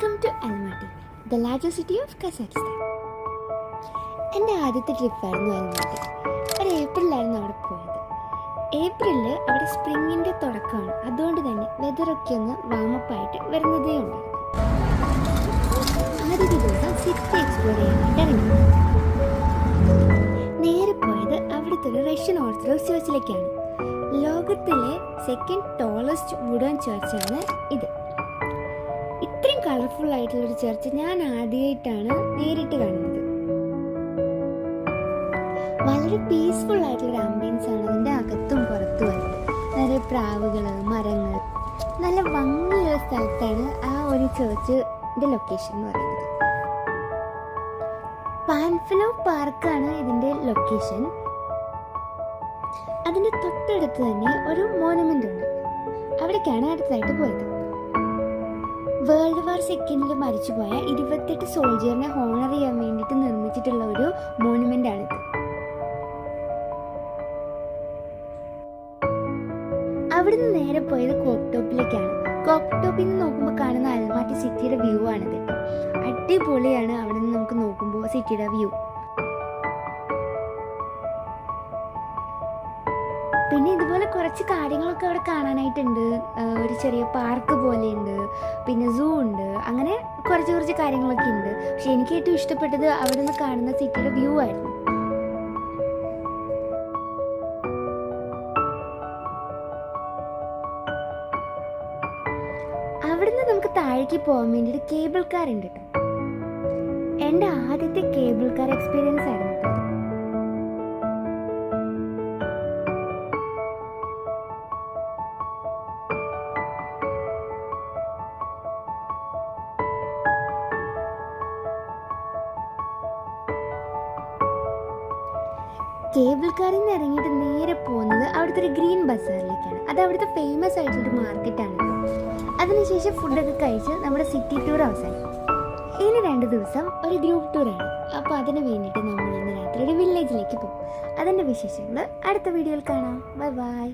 Welcome to Almaty, the largest city of Kazakhstan. എൻ്റെ ആദ്യത്തെ ട്രിപ്പായിരുന്നു അൽമാട്ടി. ഒരു ഏപ്രിലായിരുന്നു അവിടെ പോയത്. ഏപ്രിലിൽ അവിടെ സ്പ്രിങ്ങിൻ്റെ തുടക്കമാണ്. അതുകൊണ്ട് തന്നെ വെതറൊക്കെ ഒന്ന് വാമപ്പായിട്ട് വരുന്നതേ ഉണ്ടായിരുന്നു. ആദ്യത്തെ ദിവസം സിറ്റി എക്സ്പ്ലോർ ചെയ്യാനായിട്ട് ഇറങ്ങി. നേരെ പോയത് അവിടുത്തെ ഒരു റഷ്യൻ ഓർത്തഡോക്സ് ചർച്ചിലേക്കാണ്. ലോകത്തിലെ സെക്കൻഡ് ടോളസ്റ്റ് വുഡൻ ചർച്ചാണ് ഇത്. ഇത്രയും കളർഫുൾ ആയിട്ടുള്ളൊരു ചർച്ച് ഞാൻ ആദ്യമായിട്ടാണ് നേരിട്ട് കാണുന്നത്. വളരെ പീസ്ഫുൾ ആയിട്ടുള്ളൊരു ആംബിയൻസ് ആണ് അതിൻ്റെ അകത്തും പുറത്തുമായിട്ട്. നിറയെ പ്രാവുകൾ, മരങ്ങൾ, നല്ല ഭംഗിയുള്ള സ്ഥലത്താണ് ആ ഒരു ചർച്ചിൻ്റെ ലൊക്കേഷൻ എന്ന് പറയുന്നത്. പാൻഫിലോ പാർക്കാണ് ഇതിൻ്റെ ലൊക്കേഷൻ. അതിൻ്റെ തൊട്ടടുത്ത് തന്നെ ഒരു മോണുമെൻ്റ് ഉണ്ട്. അവിടേക്കാണ് അടുത്തായിട്ട് പോയത്. വേൾഡ് വാർ സെക്കൻഡിൽ മരിച്ചുപോയ 28 സോൾജിയറിനെ ഹോണർ ചെയ്യാൻ വേണ്ടിയിട്ട് നിർമ്മിച്ചിട്ടുള്ള ഒരു മോണുമെൻ്റ് ആണിത്. അവിടുന്ന് നേരെ പോയത് കോക്ക് ടോപ്പിലേക്കാണ്. കോക്ക് ടോപ്പിൽ നിന്ന് നോക്കുമ്പോൾ കാണുന്ന അൽമാട്ടി സിറ്റിയുടെ വ്യൂ ആണിത്. അടിപൊളിയാണ് അവിടെ നിന്ന് നമുക്ക് നോക്കുമ്പോൾ സിറ്റിയുടെ വ്യൂ. പിന്നെ ഇതുപോലെ കുറച്ച് കാര്യങ്ങളൊക്കെ അവിടെ കാണാനായിട്ടുണ്ട്. ഒരു ചെറിയ പാർക്ക് പോലെയുണ്ട്, പിന്നെ സൂ ഉണ്ട്, അങ്ങനെ കുറച്ച് കാര്യങ്ങളൊക്കെ ഉണ്ട്. പക്ഷെ എനിക്ക് ഏറ്റവും ഇഷ്ടപ്പെട്ടത് അവിടെ നിന്ന് കാണുന്ന സിറ്റിയുടെ വ്യൂ ആയിരുന്നു. അവിടുന്ന് നമുക്ക് താഴേക്ക് പോകാൻ വേണ്ടിയിട്ട് കേബിൾ കാർ ഉണ്ട് കേട്ടോ. എൻ്റെ ആദ്യത്തെ കേബിൾ കാർ എക്സ്പീരിയൻസ് ആയിരുന്നു കേട്ടോ. കേബിൾ കാറിൽ നിന്ന് ഇറങ്ങിയിട്ട് നേരെ പോകുന്നത് അവിടുത്തെ ഒരു ഗ്രീൻ ബസാറിലേക്കാണ്. അത് അവിടുത്തെ ഫേമസ് ആയിട്ടുള്ളൊരു മാർക്കറ്റാണ്. അതിനുശേഷം ഫുഡൊക്കെ കഴിച്ച് നമ്മുടെ സിറ്റി ടൂർ അവസാനിക്കും. ഇനി 2 ദിവസം ഒരു ഗ്രൂപ്പ് ടൂറാണ്. അപ്പോൾ അതിന് വേണ്ടിയിട്ട് നമ്മൾ ഇന്ന് രാത്രി ഒരു വില്ലേജിലേക്ക് പോകും. അതിൻ്റെ വിശേഷങ്ങൾ അടുത്ത വീഡിയോയിൽ കാണാം. Bye bye.